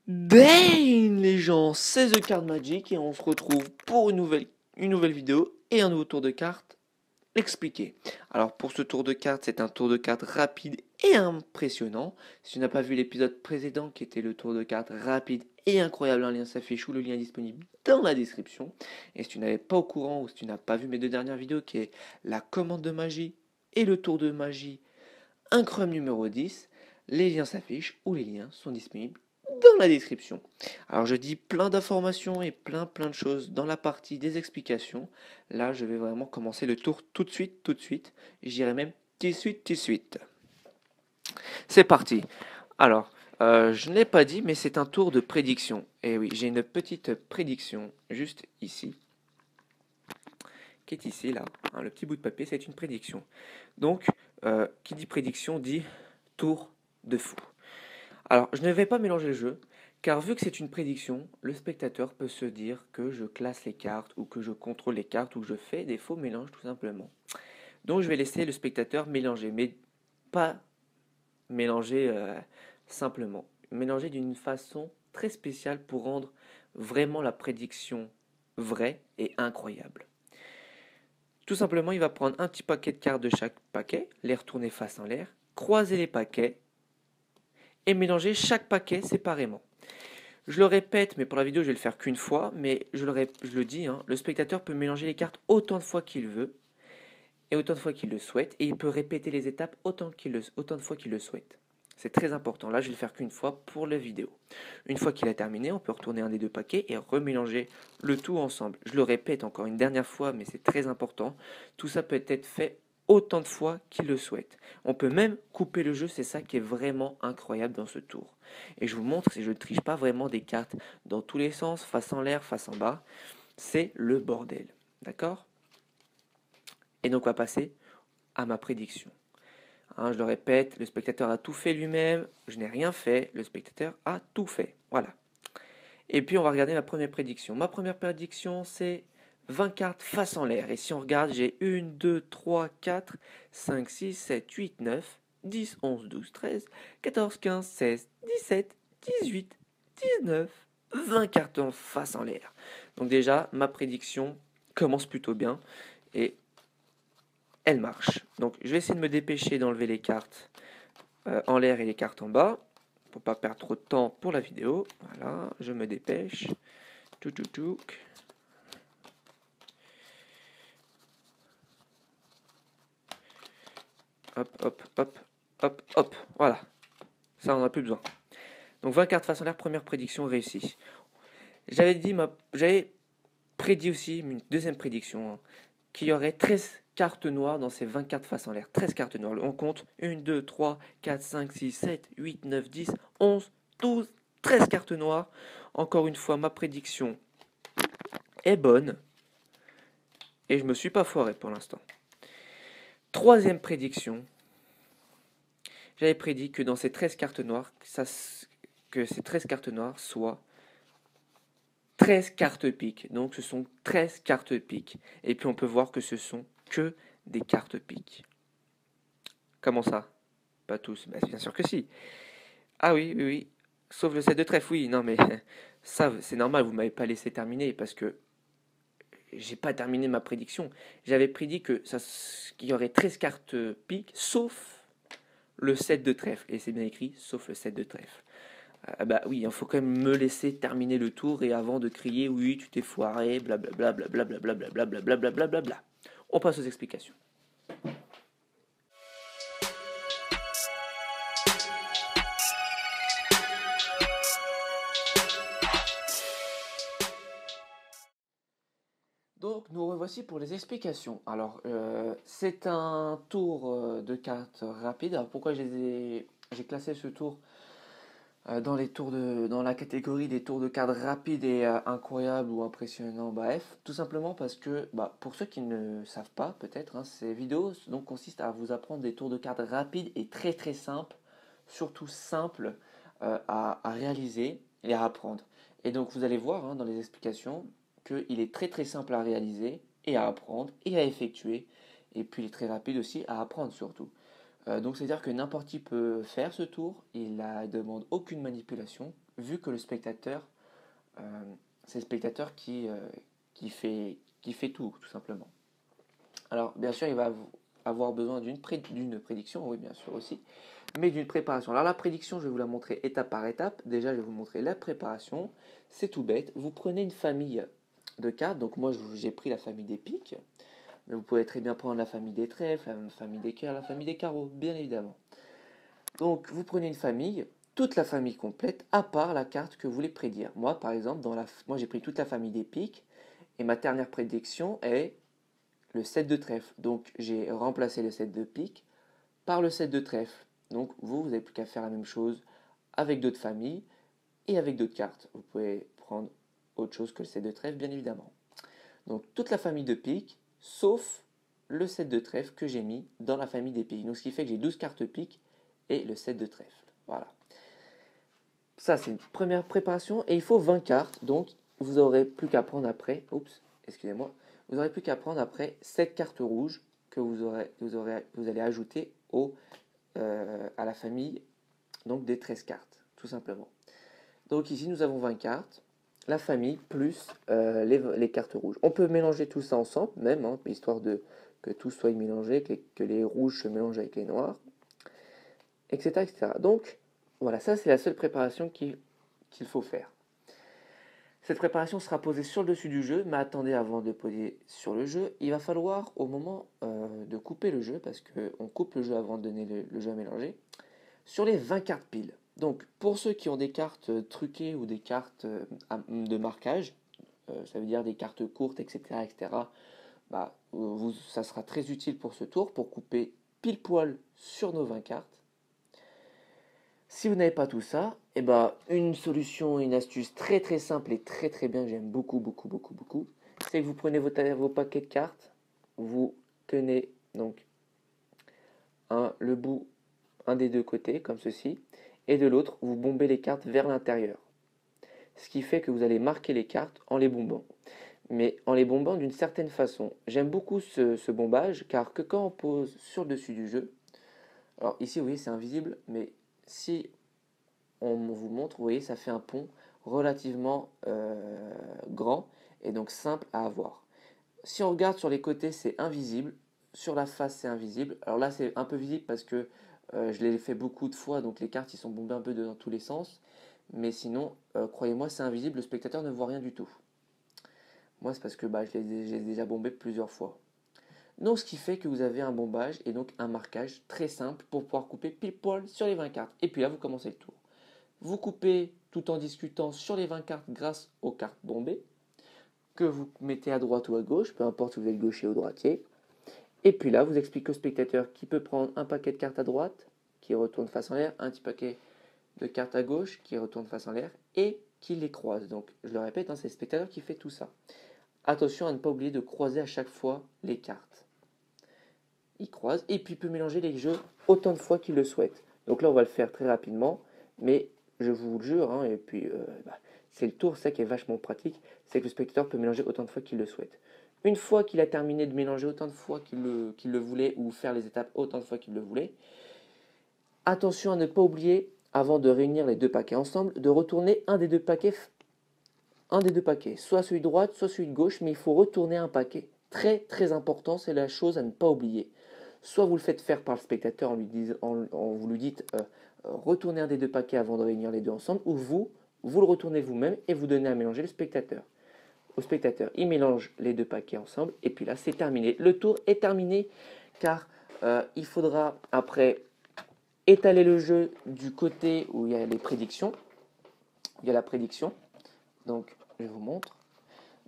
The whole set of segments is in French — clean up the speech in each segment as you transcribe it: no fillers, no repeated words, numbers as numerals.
Ben les gens, c'est The Card Magic et on se retrouve pour une nouvelle vidéo et un nouveau tour de cartes expliqué. Alors pour ce tour de cartes, c'est un tour de cartes rapide et impressionnant. Si tu n'as pas vu l'épisode précédent qui était le tour de cartes rapide et incroyable, un lien s'affiche ou le lien est disponible dans la description. Et si tu n'avais pas au courant ou si tu n'as pas vu mes deux dernières vidéos qui est la commande de magie et le tour de magie incroyable numéro 10, les liens s'affichent ou les liens sont disponibles dans la description. Alors je dis plein d'informations et plein de choses dans la partie des explications. Là je vais vraiment commencer le tour tout de suite. J'irai même tout de suite. C'est parti. Alors, je ne l'ai pas dit, mais c'est un tour de prédiction. Et oui, j'ai une petite prédiction juste ici, qui est ici, là. Hein, le petit bout de papier, c'est une prédiction. Donc, qui dit prédiction dit tour de fou. Alors, je ne vais pas mélanger le jeu, car vu que c'est une prédiction, le spectateur peut se dire que je classe les cartes, ou que je contrôle les cartes, ou que je fais des faux mélanges tout simplement. Donc, je vais laisser le spectateur mélanger, mais pas mélanger simplement. Mélanger d'une façon très spéciale pour rendre vraiment la prédiction vraie et incroyable. Tout simplement, il va prendre un petit paquet de cartes de chaque paquet, les retourner face en l'air, croiser les paquets, et mélanger chaque paquet séparément. Je le répète, mais pour la vidéo, je vais le faire qu'une fois, mais je le dis, hein, le spectateur peut mélanger les cartes autant de fois qu'il veut, et autant de fois qu'il le souhaite, et il peut répéter les étapes autant de fois qu'il le souhaite. C'est très important. Là, je vais le faire qu'une fois pour la vidéo. Une fois qu'il a terminé, on peut retourner un des deux paquets et remélanger le tout ensemble. Je le répète encore une dernière fois, mais c'est très important. Tout ça peut être fait autant de fois qu'il le souhaite. On peut même couper le jeu, c'est ça qui est vraiment incroyable dans ce tour. Et je vous montre, si je ne triche pas vraiment des cartes dans tous les sens, face en l'air, face en bas. C'est le bordel. D'accord? Et donc on va passer à ma prédiction. Hein, je le répète, le spectateur a tout fait lui-même, je n'ai rien fait, le spectateur a tout fait. Voilà. Et puis on va regarder ma première prédiction. Ma première prédiction, c'est 20 cartes face en l'air. Et si on regarde, j'ai 1, 2, 3, 4, 5, 6, 7, 8, 9, 10, 11, 12, 13, 14, 15, 16, 17, 18, 19, 20 cartes en face en l'air. Donc déjà, ma prédiction commence plutôt bien et elle marche. Donc je vais essayer de me dépêcher d'enlever les cartes en l'air et les cartes en bas pour pas perdre trop de temps pour la vidéo. Voilà, je me dépêche. Tout. Hop. Voilà. Ça, on n'en a plus besoin. Donc 20 cartes face en l'air, première prédiction réussie. J'avais prédit aussi une deuxième prédiction, hein, qu'il y aurait 13 cartes noires dans ces 20 cartes face en l'air. 13 cartes noires. On compte 1, 2, 3, 4, 5, 6, 7, 8, 9, 10, 11, 12, 13 cartes noires. Encore une fois, ma prédiction est bonne. Et je me suis pas foiré pour l'instant. Troisième prédiction. J'avais prédit que dans ces 13 cartes noires, que ces 13 cartes noires soient 13 cartes piques. Donc ce sont 13 cartes piques. Et puis on peut voir que ce sont que des cartes piques. Comment ça? Pas tous. Bah, bien sûr que si. Ah oui. Sauf le 7 de trèfle, oui. Non mais ça c'est normal, vous m'avez pas laissé terminer parce que j'ai pas terminé ma prédiction. J'avais prédit qu'il y aurait 13 cartes piques, sauf le 7 de trèfle. Et c'est bien écrit, sauf le 7 de trèfle. Bah oui, il faut quand même me laisser terminer le tour et avant de crier oui, tu t'es foiré, blablabla, blablabla. On passe aux explications. Donc nous revoici pour les explications. Alors c'est un tour de cartes rapide. Alors pourquoi j'ai classé ce tour dans la catégorie des tours de cartes rapides et incroyables ou impressionnants, bref, tout simplement parce que, pour ceux qui ne savent pas, peut-être, hein, ces vidéos donc, consistent à vous apprendre des tours de cartes rapides et très simples, surtout simples à réaliser et à apprendre. Et donc vous allez voir hein, dans les explications qu'il est très simple à réaliser et à apprendre et à effectuer, et puis il est très rapide aussi à apprendre surtout. Donc c'est-à-dire que n'importe qui peut faire ce tour, il ne demande aucune manipulation, vu que le spectateur, c'est le spectateur qui fait tout simplement. Alors bien sûr, il va avoir besoin d'une prédiction, oui bien sûr aussi, mais d'une préparation. Alors la prédiction, je vais vous la montrer étape par étape. Déjà, je vais vous montrer la préparation. C'est tout bête. Vous prenez une famille de cartes. Donc moi, j'ai pris la famille des piques. Mais vous pouvez très bien prendre la famille des trèfles, la famille des cœurs, la famille des carreaux, bien évidemment. Donc vous prenez une famille, toute la famille complète, à part la carte que vous voulez prédire. Moi, par exemple, moi j'ai pris toute la famille des piques. Et ma dernière prédiction est le 7 de trèfle. Donc j'ai remplacé le 7 de pique par le 7 de trèfle. Donc vous n'avez plus qu'à faire la même chose avec d'autres familles et avec d'autres cartes. Vous pouvez prendre autre chose que le 7 de trèfle, bien évidemment. Donc toute la famille de pique, sauf le 7 de trèfle que j'ai mis dans la famille des piques. Donc ce qui fait que j'ai 12 cartes pique et le 7 de trèfle. Voilà. Ça, c'est une première préparation. Et il faut 20 cartes. Donc vous n'aurez plus qu'à prendre après. Oups, excusez-moi. Vous n'aurez plus qu'à prendre après 7 cartes rouges que vous allez ajouter à la famille donc des 13 cartes, tout simplement. Donc ici, nous avons 20 cartes, la famille plus les cartes rouges. On peut mélanger tout ça ensemble, même, hein, histoire que tout soit mélangé, que les rouges se mélangent avec les noirs, etc. etc. Donc, voilà, ça c'est la seule préparation qu'il faut faire. Cette préparation sera posée sur le dessus du jeu, mais attendez, avant de poser sur le jeu, il va falloir au moment de couper le jeu, parce qu'on coupe le jeu avant de donner le jeu à mélanger, sur les 20 cartes piles. Donc pour ceux qui ont des cartes truquées ou des cartes de marquage, ça veut dire des cartes courtes, etc., etc., bah, ça sera très utile pour ce tour, pour couper pile poil sur nos 20 cartes. Si vous n'avez pas tout ça, et bah, une solution, une astuce très très simple et très très bien, j'aime beaucoup, beaucoup, beaucoup, beaucoup, c'est que vous prenez vos paquets de cartes, vous tenez donc le bout, un des deux côtés, comme ceci, et de l'autre, vous bombez les cartes vers l'intérieur. Ce qui fait que vous allez marquer les cartes en les bombant. Mais en les bombant d'une certaine façon. J'aime beaucoup ce bombage, car que quand on pose sur le dessus du jeu, alors ici, vous voyez, c'est invisible, mais si on vous montre, vous voyez, ça fait un pont relativement grand et donc simple à avoir. Si on regarde sur les côtés, c'est invisible. Sur la face, c'est invisible. Alors là, c'est un peu visible parce que je l'ai fait beaucoup de fois, donc les cartes ils sont bombées un peu dans tous les sens. Mais sinon, croyez-moi, c'est invisible, le spectateur ne voit rien du tout. Moi, c'est parce que j'ai déjà bombé plusieurs fois. Donc, ce qui fait que vous avez un bombage et donc un marquage très simple pour pouvoir couper pile poil sur les 20 cartes. Et puis là, vous commencez le tour. Vous coupez tout en discutant sur les 20 cartes grâce aux cartes bombées, que vous mettez à droite ou à gauche, peu importe si vous êtes gaucher ou droitier. Et puis là, vous expliquez au spectateur qui peut prendre un paquet de cartes à droite, qui retourne face en l'air, un petit paquet de cartes à gauche, qui retourne face en l'air, et qui les croise. Donc, je le répète, hein, c'est le spectateur qui fait tout ça. Attention à ne pas oublier de croiser à chaque fois les cartes. Il croise, et puis il peut mélanger les jeux autant de fois qu'il le souhaite. Donc là, on va le faire très rapidement, mais je vous le jure, hein, et puis c'est le tour, ça qui est vachement pratique, c'est que le spectateur peut mélanger autant de fois qu'il le souhaite. Une fois qu'il a terminé de mélanger autant de fois qu'il le voulait, ou faire les étapes autant de fois qu'il le voulait, attention à ne pas oublier, avant de réunir les deux paquets ensemble, de retourner un des deux paquets, soit celui de droite, soit celui de gauche, mais il faut retourner un paquet. Très très important, c'est la chose à ne pas oublier. Soit vous le faites faire par le spectateur vous lui dites retournez un des deux paquets avant de réunir les deux ensemble, ou vous le retournez vous-même et vous donnez à mélanger le spectateur. Au spectateur, il mélange les deux paquets ensemble, et puis là c'est terminé. Le tour est terminé, car il faudra après étaler le jeu du côté où il y a les prédictions. Il y a la prédiction, donc je vous montre.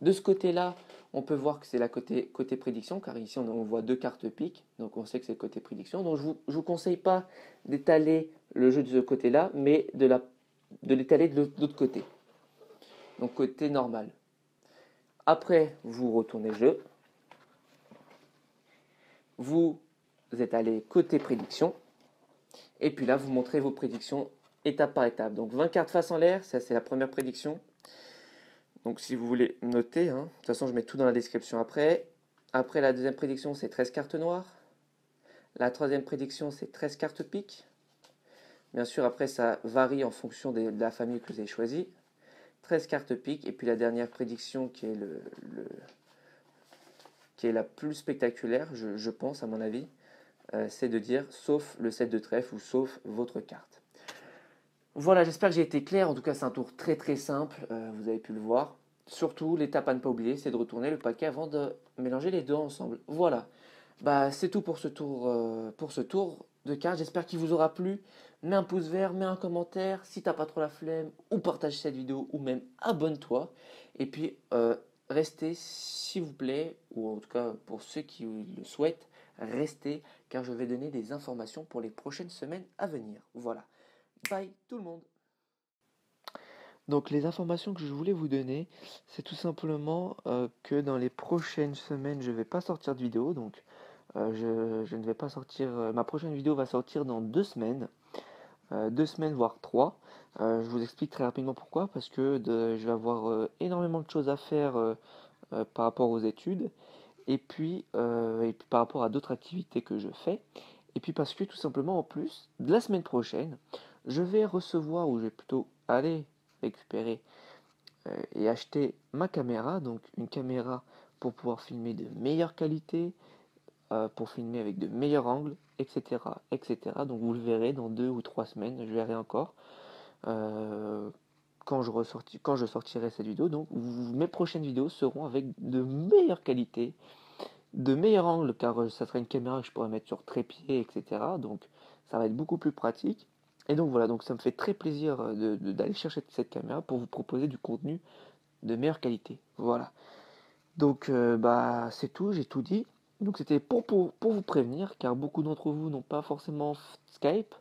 De ce côté-là, on peut voir que c'est la côté prédiction, car ici on voit deux cartes piques, donc on sait que c'est le côté prédiction. Donc je ne vous conseille pas d'étaler le jeu de ce côté-là, mais de l'étaler de l'autre côté. Donc côté normal. Après, vous retournez le jeu. Vous êtes allé côté prédiction. Et puis là, vous montrez vos prédictions étape par étape. Donc 20 cartes face en l'air, ça c'est la première prédiction. Donc si vous voulez noter, hein, de toute façon je mets tout dans la description après. Après la deuxième prédiction, c'est 13 cartes noires. La troisième prédiction, c'est 13 cartes pique. Bien sûr, après, ça varie en fonction de la famille que vous avez choisie. 13 cartes pique. Et puis la dernière prédiction qui est, qui est la plus spectaculaire, je pense, à mon avis, c'est de dire sauf le 7 de trèfle ou sauf votre carte. Voilà, j'espère que j'ai été clair. En tout cas, c'est un tour très très simple, vous avez pu le voir. Surtout, l'étape à ne pas oublier, c'est de retourner le paquet avant de mélanger les deux ensemble. Voilà, bah, c'est tout pour ce tour de cartes. J'espère qu'il vous aura plu. Mets un pouce vert, mets un commentaire si t'as pas trop la flemme, ou partage cette vidéo, ou même abonne-toi. Et puis, restez s'il vous plaît, ou en tout cas pour ceux qui le souhaitent, restez, car je vais donner des informations pour les prochaines semaines à venir. Voilà. Bye tout le monde. Donc les informations que je voulais vous donner, c'est tout simplement que dans les prochaines semaines, je ne vais pas sortir de vidéo. Donc je ne vais pas sortir. Ma prochaine vidéo va sortir dans 2 semaines. 2 semaines voire 3. Je vous explique très rapidement pourquoi. Parce que je vais avoir énormément de choses à faire par rapport aux études. Et puis par rapport à d'autres activités que je fais. Et puis parce que tout simplement en plus, de la semaine prochaine, je vais recevoir, ou je vais plutôt aller récupérer et acheter ma caméra, donc une caméra pour pouvoir filmer de meilleure qualité, pour filmer avec de meilleurs angles, etc., etc. Donc vous le verrez dans 2 ou 3 semaines, je verrai encore quand je sortirai cette vidéo. Donc mes prochaines vidéos seront avec de meilleure qualité, de meilleurs angles, car ça sera une caméra que je pourrais mettre sur trépied, etc. Donc ça va être beaucoup plus pratique. Et donc voilà, donc ça me fait très plaisir d'aller chercher cette caméra pour vous proposer du contenu de meilleure qualité. Voilà. Donc bah c'est tout, j'ai tout dit. Donc c'était pour vous prévenir, car beaucoup d'entre vous n'ont pas forcément Skype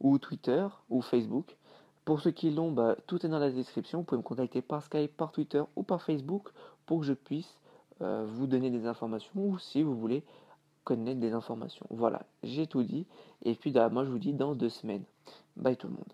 ou Twitter ou Facebook. Pour ceux qui l'ont, bah, tout est dans la description. Vous pouvez me contacter par Skype, par Twitter ou par Facebook pour que je puisse vous donner des informations, ou si vous voulez connaître des informations. Voilà, j'ai tout dit. Et puis moi je vous dis dans 2 semaines. Bye tout le monde.